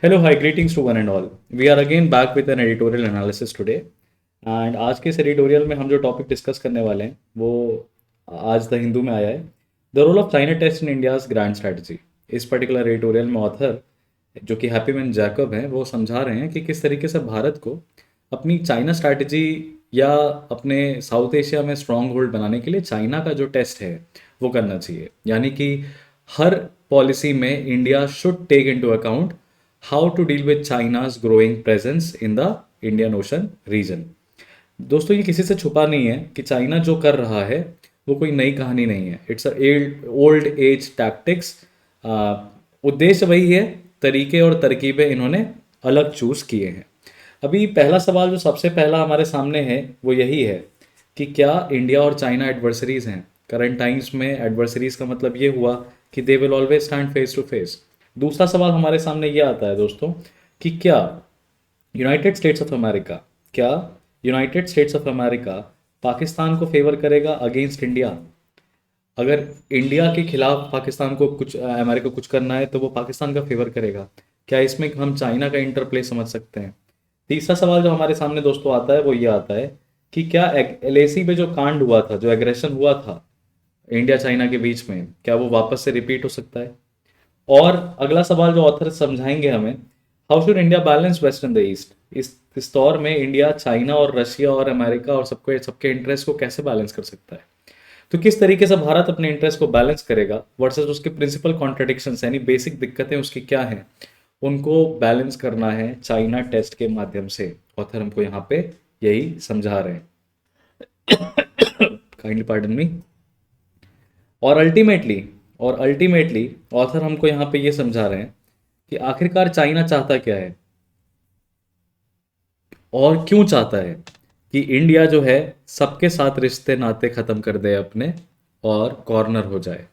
Hello, hi, greetings to one and all. We are again back with an editorial analysis today. And आज के इस editorial में हम जो टॉपिक डिस्कस करने वाले हैं वो आज द हिंदू में आया है, the role of China test in India's grand strategy. इस पर्टिकुलर एडिटोरियल में ऑथर जो कि हैप्पी मैन जैकब हैं वो समझा रहे हैं कि किस तरीके से भारत को अपनी चाइना स्ट्रैटेजी या अपने साउथ एशिया में स्ट्रॉन्ग होल्ड बनाने के लिए चाइना का जो टेस्ट है वो करना चाहिए। यानी कि हर पॉलिसी में India should take into account how to deal with China's growing presence in the Indian ocean region. दोस्तों ये किसी से छुपा नहीं है कि चाइना जो कर रहा है वो कोई नई कहानी नहीं है। It's a old age tactics. उद्देश्य वही है, तरीके और तरकीबें इन्होंने अलग चूज किए हैं। अभी पहला सवाल जो सबसे पहला हमारे सामने है वो यही है कि क्या इंडिया और चाइना एडवर्सरीज हैं। करंट टाइम्स में एडवर्सरीज का मतलब ये हुआ कि they will always stand face to face. दूसरा सवाल हमारे सामने ये आता है दोस्तों कि क्या यूनाइटेड स्टेट्स ऑफ अमेरिका क्या United states of America Pakistan को फेवर करेगा अगेंस्ट इंडिया। अगर इंडिया के खिलाफ पाकिस्तान को कुछ अमेरिका कुछ करना है तो वो पाकिस्तान का फेवर करेगा। क्या इसमें हम चाइना का इंटरप्ले समझ सकते हैं। तीसरा सवाल जो हमारे सामने दोस्तों आता है वो ये आता है कि क्या एलएसी पे जो कांड हुआ था, जो एग्रेशन हुआ था इंडिया चाइना के बीच में, क्या वो वापस से रिपीट हो सकता है। और अगला सवाल जो ऑथर समझाएंगे हमें, how should India balance west and the east. इस दौर में इंडिया चाइना और रशिया और अमेरिका और सबके इंटरेस्ट को कैसे बैलेंस कर सकता है। तो किस तरीके से भारत अपने इंटरेस्ट को बैलेंस करेगा वर्सेस उसके प्रिंसिपल कॉन्ट्रडिक्शंस, यानी बेसिक दिक्कतें उसकी क्या हैं, उनको बैलेंस करना है चाइना टेस्ट के माध्यम से। ऑथर हमको यहाँ पे यही समझा रहे हैं। Kindly pardon me. और अल्टीमेटली ऑथर हमको यहाँ पे ये समझा रहे हैं कि आखिरकार चाइना चाहता क्या है और क्यों चाहता है कि इंडिया जो है सबके साथ रिश्ते नाते ख़त्म कर दे अपने और कॉर्नर हो जाए।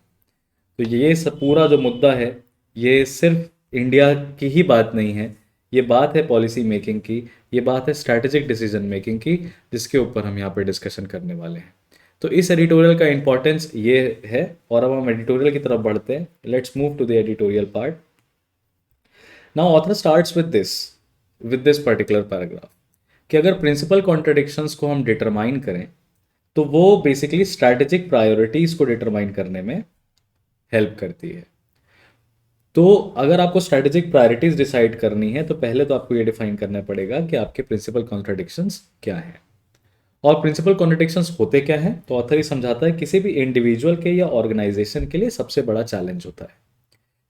तो ये सब पूरा जो मुद्दा है ये सिर्फ इंडिया की ही बात नहीं है, ये बात है पॉलिसी मेकिंग की, ये बात है स्ट्रैटेजिक डिसीजन मेकिंग की, जिसके ऊपर हम यहाँ पे डिस्कशन करने वाले हैं। तो इस एडिटोरियल का इंपॉर्टेंस ये है। और अब हम एडिटोरियल की तरफ बढ़ते हैं। Let's move to the editorial part. Now author starts with this particular paragraph कि अगर प्रिंसिपल कॉन्ट्रडिक्शंस को हम डिटरमाइन करें तो वो बेसिकली स्ट्रैटेजिक प्रायोरिटीज को डिटरमाइन करने में हेल्प करती है। तो अगर आपको स्ट्रैटेजिक प्रायोरिटीज डिसाइड करनी है तो पहले तो आपको ये डिफाइन करना पड़ेगा कि आपके प्रिंसिपल कॉन्ट्रडिक्शंस क्या हैं। और प्रिंसिपल कॉन्ट्रडिक्शंस होते क्या हैं, तो ऑथर ही समझाता है किसी भी इंडिविजुअल के या ऑर्गेनाइजेशन के लिए सबसे बड़ा चैलेंज होता है।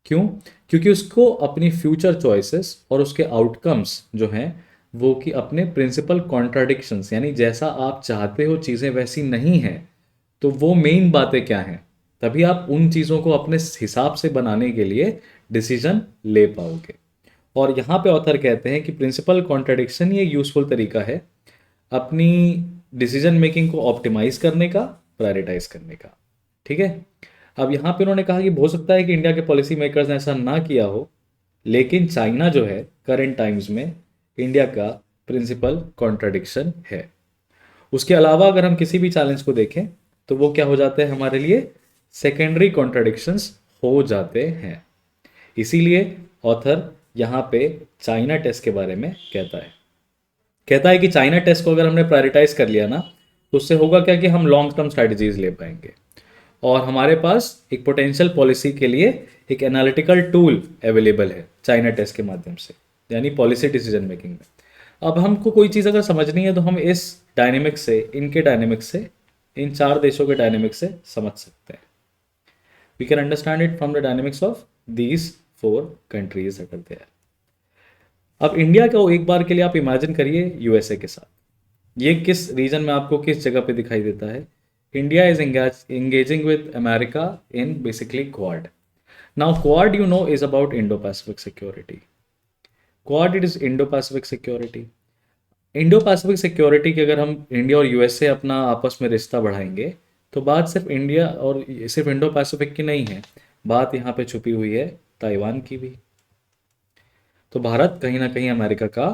क्यों? क्योंकि उसको अपनी फ्यूचर चॉइसेस और उसके आउटकम्स जो हैं वो कि अपने प्रिंसिपल कॉन्ट्राडिक्शंस, यानी जैसा आप चाहते हो चीज़ें वैसी नहीं हैं, तो वो मेन बातें क्या हैं, तभी आप उन चीज़ों को अपने हिसाब से बनाने के लिए डिसीजन ले पाओगे। और यहाँ पे ऑथर कहते हैं कि प्रिंसिपल कॉन्ट्राडिक्शन ये यूजफुल तरीका है अपनी डिसीजन मेकिंग को ऑप्टिमाइज करने का, प्रायोरिटाइज करने का। ठीक है। अब यहाँ पे उन्होंने कहा कि हो सकता है कि इंडिया के पॉलिसी मेकर्स ने ऐसा ना किया हो, लेकिन चाइना जो है करंट टाइम्स में इंडिया का प्रिंसिपल कॉन्ट्राडिक्शन है। उसके अलावा अगर हम किसी भी चैलेंज को देखें तो वो क्या हो जाते हैं हमारे लिए, सेकेंडरी कॉन्ट्राडिक्शंस हो जाते हैं। इसीलिए ऑथर यहाँ पे चाइना टेस्ट के बारे में कहता है कि चाइना टेस्ट को अगर हमने प्रायोरिटाइज कर लिया ना तो उससे होगा क्या कि हम लॉन्ग टर्म स्ट्रैटेजीज ले पाएंगे और हमारे पास एक पोटेंशियल पॉलिसी के लिए एक एनालिटिकल टूल अवेलेबल है चाइना टेस्ट के माध्यम से, यानी पॉलिसी डिसीजन मेकिंग में। अब हमको कोई चीज़ अगर समझनी है तो हम इस डायनेमिक्स से, इनके डायनेमिक्स से, इन चार देशों के डायनेमिक्स से समझ सकते हैं। We can understand it from the dynamics of these 4 countries that are there. अब इंडिया को एक बार के लिए आप इमेजिन करिए यूएसए के साथ। ये किस रीजन में आपको किस जगह पे दिखाई देता है। India is engaging with America in basically Quad. Now Quad you know is about Indo-Pacific security. Quad it is Indo-Pacific security. Indo Pacific security की अगर हम इंडिया और यूएसए अपना आपस में रिश्ता बढ़ाएंगे तो बात सिर्फ इंडिया और सिर्फ इंडो पैसिफिक की नहीं है, बात यहाँ पे छुपी हुई है ताइवान की भी। तो भारत कहीं ना कहीं अमेरिका का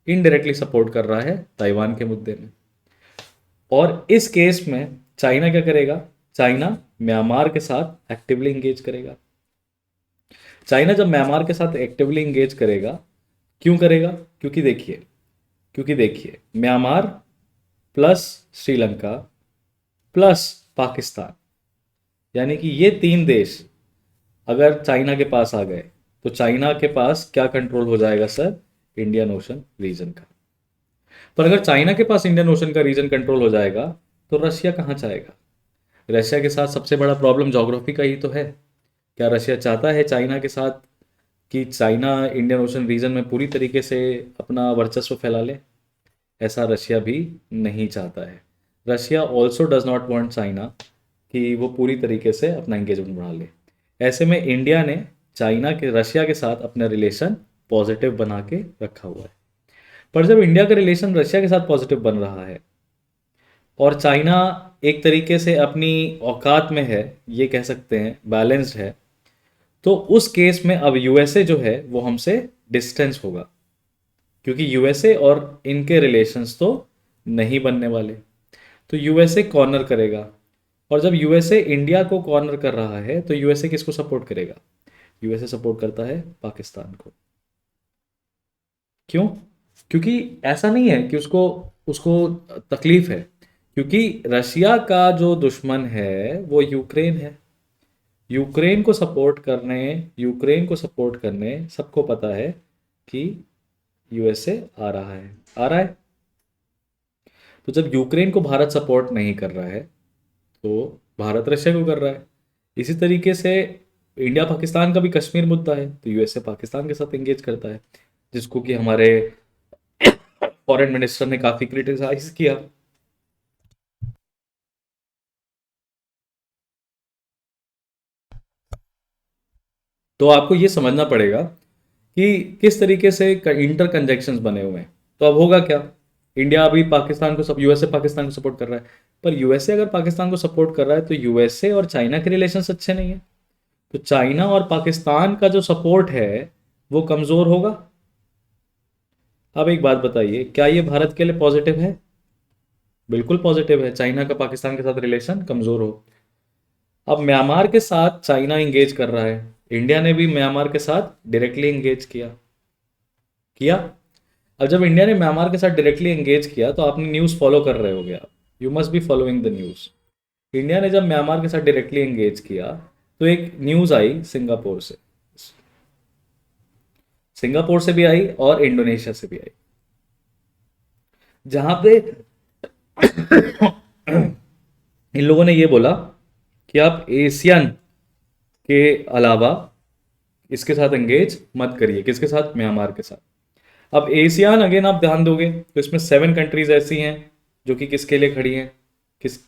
इनडायरेक्टली सपोर्ट कर रहा है ताइवान के मुद्दे में। और इस केस में चाइना क्या करेगा, चाइना म्यांमार के साथ एक्टिवली इंगेज करेगा। चाइना जब म्यांमार के साथ एक्टिवली इंगेज करेगा क्यों करेगा? क्योंकि देखिए Myanmar plus Sri Lanka plus Pakistan, यानी कि ये तीन देश अगर चाइना के पास आ गए तो चाइना के पास क्या कंट्रोल हो जाएगा सर? इंडियन ओशन रीजन का। पर अगर चाइना के पास इंडियन ओशन का रीजन कंट्रोल हो जाएगा तो रशिया कहाँ चाहेगा? रशिया के साथ सबसे बड़ा प्रॉब्लम ज्योग्राफी का ही तो है। क्या रशिया चाहता है चाइना के साथ कि चाइना इंडियन ओशन रीजन में पूरी तरीके से अपना वर्चस्व फैला ले? ऐसा रशिया भी नहीं चाहता है। Russia also does not want China कि वो पूरी तरीके से अपना एंगेजमेंट बढ़ा ले। ऐसे में इंडिया ने चाइना के रशिया के साथ अपना रिलेशन पॉजिटिव बना के रखा हुआ है। पर जब इंडिया का रिलेशन रशिया के साथ पॉजिटिव बन रहा है और चाइना एक तरीके से अपनी औकात में है, ये कह सकते हैं बैलेंस्ड है, तो उस केस में अब यूएसए जो है वो हमसे डिस्टेंस होगा, क्योंकि यूएसए और इनके रिलेशंस तो नहीं बनने वाले। तो यूएसए कॉर्नर करेगा, और जब यूएसए इंडिया को कॉर्नर कर रहा है तो यूएसए किसको सपोर्ट करेगा? यूएसए सपोर्ट करता है पाकिस्तान को। क्यों? क्योंकि ऐसा नहीं है कि उसको उसको तकलीफ है, क्योंकि रशिया का जो दुश्मन है वो यूक्रेन है। यूक्रेन को सपोर्ट करने सबको पता है कि यूएसए आ रहा है, आ रहा है। तो जब यूक्रेन को भारत सपोर्ट नहीं कर रहा है तो भारत रशिया को कर रहा है। इसी तरीके से इंडिया पाकिस्तान का भी कश्मीर मुद्दा है, तो यूएसए पाकिस्तान के साथ एंगेज करता है, जिसको कि हमारे फॉरेन मिनिस्टर ने काफी क्रिटिसाइज किया। तो आपको ये समझना पड़ेगा कि किस तरीके से इंटर कंजक्शंस बने हुए हैं। तो अब होगा क्या? इंडिया अभी पाकिस्तान को सब यूएसए पाकिस्तान को सपोर्ट कर रहा है, पर यूएसए अगर पाकिस्तान को सपोर्ट कर रहा है तो यूएसए और चाइना के रिलेशंस अच्छे नहीं है, तो चाइना और पाकिस्तान का जो सपोर्ट है वो कमजोर होगा। अब एक बात बताइए, क्या ये भारत के लिए पॉजिटिव है? बिल्कुल पॉजिटिव है, चाइना का पाकिस्तान के साथ रिलेशन कमजोर हो। अब म्यांमार के साथ चाइना इंगेज कर रहा है, इंडिया ने भी म्यांमार के साथ डायरेक्टली इंगेज किया किया। अब जब इंडिया ने म्यांमार के साथ डायरेक्टली एंगेज किया तो आपने न्यूज़ फॉलो कर रहे होगे, आप you must be following the news. India ने जब म्यांमार के साथ डायरेक्टली एंगेज किया तो एक न्यूज़ आई सिंगापुर से, सिंगापुर से भी आई और इंडोनेशिया से भी आई, जहां पे इन लोगों ने ये बोला कि आप एशियन के अलावा इसके साथ एंगेज मत करिए। किसके साथ? म्यांमार के साथ। अब एशियान अगेन आप ध्यान दोगे तो इसमें 7 कंट्रीज ऐसी हैं जो कि किसके लिए खड़ी हैं,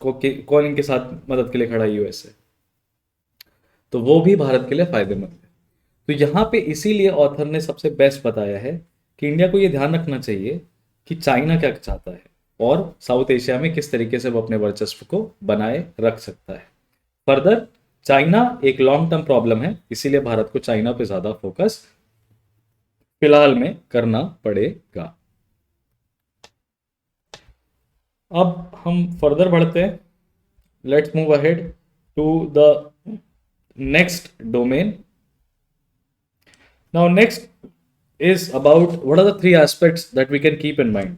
कौन इनके साथ मदद के लिए खड़ा है? यूएसए। तो वो भी भारत के लिए फायदेमंद है। तो यहाँ पे इसीलिए ऑथर ने सबसे बेस्ट बताया है कि इंडिया को ये ध्यान रखना चाहिए कि चाइना क्या चाहता है और साउथ एशिया में किस तरीके से वो अपने वर्चस्व को बनाए रख सकता है। फर्दर चाइना एक लॉन्ग टर्म प्रॉब्लम है, इसीलिए भारत को चाइना पे ज्यादा फोकस फिलहाल में करना पड़ेगा। अब हम फर्दर बढ़ते हैं, let's move ahead to the next domain. Now next is about what are the 3 aspects that we can keep in mind.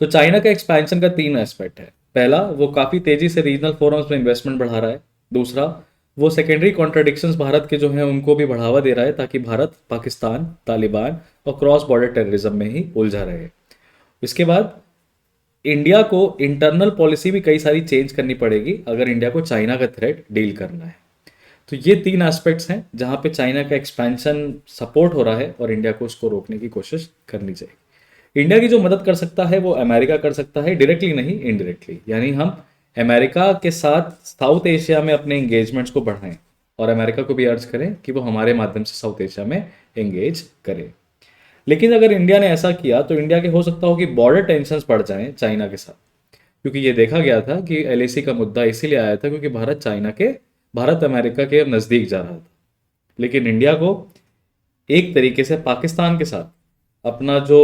तो चाइना का एक्सपेंशन का 3 एस्पेक्ट है। पहला, वो काफ़ी तेज़ी से रीजनल फोरम्स में इन्वेस्टमेंट बढ़ा रहा है। दूसरा, वो सेकेंडरी कॉन्ट्राडिक्शंस भारत के जो हैं उनको भी बढ़ावा दे रहा है ताकि भारत पाकिस्तान, तालिबान और क्रॉस बॉर्डर टेररिज्म में ही उलझा रहे। इसके बाद इंडिया को इंटरनल पॉलिसी भी कई सारी चेंज करनी पड़ेगी अगर इंडिया को चाइना का थ्रेट डील करना है। तो ये 3 एस्पेक्ट्स हैं जहां पे चाइना का एक्सपेंशन सपोर्ट हो रहा है और इंडिया को उसको रोकने की कोशिश करनी चाहिए। इंडिया की जो मदद कर सकता है वो अमेरिका कर सकता है, डायरेक्टली नहीं इनडायरेक्टली, यानी हम अमेरिका के साथ साउथ एशिया में अपने एंगेजमेंट्स को बढ़ाएं और अमेरिका को भी अर्ज करें कि वो हमारे माध्यम से साउथ एशिया में एंगेज करे। लेकिन अगर इंडिया ने ऐसा किया तो इंडिया के हो सकता हो कि बॉर्डर टेंशन बढ़ जाएं चाइना के साथ, क्योंकि ये देखा गया था कि एलएसी का मुद्दा इसीलिए आया था क्योंकि भारत अमेरिका के नज़दीक जा रहा था। लेकिन इंडिया को एक तरीके से पाकिस्तान के साथ अपना जो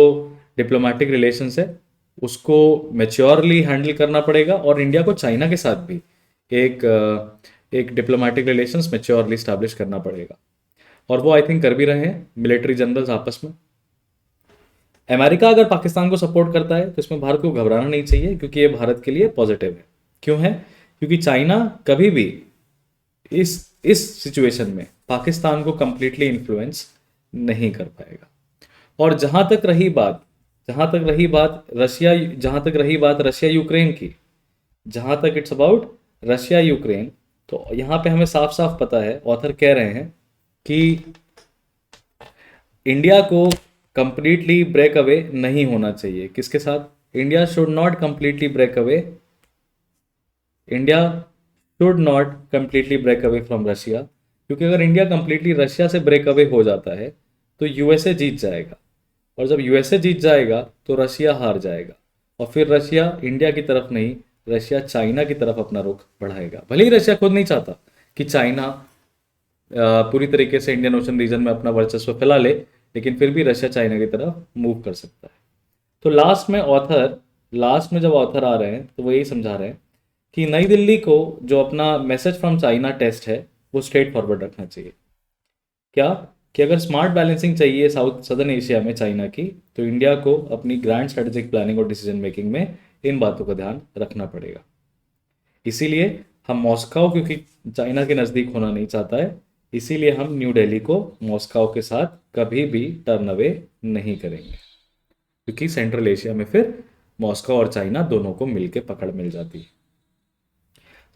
डिप्लोमेटिक रिलेशंस है उसको मैच्योरली हैंडल करना पड़ेगा और इंडिया को चाइना के साथ भी एक एक डिप्लोमेटिक रिलेशंस मैच्योरली स्टैब्लिश करना पड़ेगा। और वो आई थिंक कर भी रहे हैं मिलिट्री जनरल्स आपस में। अमेरिका अगर पाकिस्तान को सपोर्ट करता है तो इसमें भारत को घबराना नहीं चाहिए, क्योंकि ये भारत के लिए पॉजिटिव है। क्यों है? क्योंकि चाइना कभी भी इस सिचुएशन में पाकिस्तान को कंप्लीटली इन्फ्लुएंस नहीं कर पाएगा। और जहां तक रही बात रशिया यूक्रेन की, जहां तक इट्स अबाउट रशिया यूक्रेन, तो यहाँ पे हमें साफ साफ पता है, ऑथर कह रहे हैं कि इंडिया को कंप्लीटली ब्रेक अवे नहीं होना चाहिए। किसके साथ? India should not completely break away, India should not completely break away from Russia, क्योंकि अगर इंडिया कंप्लीटली रशिया से ब्रेक अवे हो जाता है तो यूएसए जीत जाएगा, और जब यूएसए जीत जाएगा तो रशिया हार जाएगा, और फिर रशिया इंडिया की तरफ नहीं, रशिया चाइना की तरफ अपना रुख बढ़ाएगा। भले ही रशिया खुद नहीं चाहता कि चाइना पूरी तरीके से इंडियन ओशन रीजन में अपना वर्चस्व फैला ले, लेकिन फिर भी रशिया चाइना की तरफ मूव कर सकता है। तो लास्ट में जब ऑथर आ रहे हैं तो वो यही समझा रहे हैं कि नई दिल्ली को जो अपना मैसेज फ्रॉम चाइना टेस्ट है वो स्ट्रेट फॉरवर्ड रखना चाहिए। क्या? कि अगर स्मार्ट बैलेंसिंग चाहिए साउथ सदर्न एशिया में चाइना की, तो इंडिया को अपनी ग्रैंड स्ट्रेटेजिक प्लानिंग और डिसीजन मेकिंग में इन बातों का ध्यान रखना पड़ेगा। इसीलिए हम मॉस्को, क्योंकि चाइना के नज़दीक होना नहीं चाहता है, इसीलिए हम न्यू दिल्ली को मॉस्को के साथ कभी भी टर्न अवे नहीं करेंगे, क्योंकि सेंट्रल एशिया में फिर मॉस्को और चाइना दोनों को मिलके पकड़ मिल जाती है।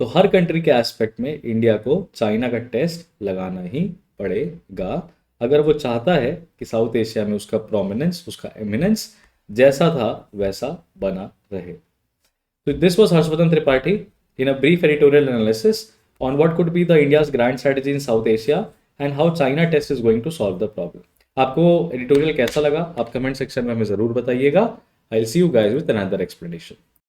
तो हर कंट्री के एस्पेक्ट में इंडिया को चाइना का टेस्ट लगाना ही पड़ेगा, अगर वो चाहता है कि साउथ एशिया में उसका प्रोमिनेंस, उसका एमिनेंस जैसा था वैसा बना रहे। तो this was Harshvardhan Tripathi in a brief editorial analysis on what could be the India's grand strategy in South Asia and how China test is going to solve the problem. आपको एडिटोरियल कैसा लगा आप कमेंट सेक्शन में हमें ज़रूर बताइएगा। I'll see you guys with another explanation.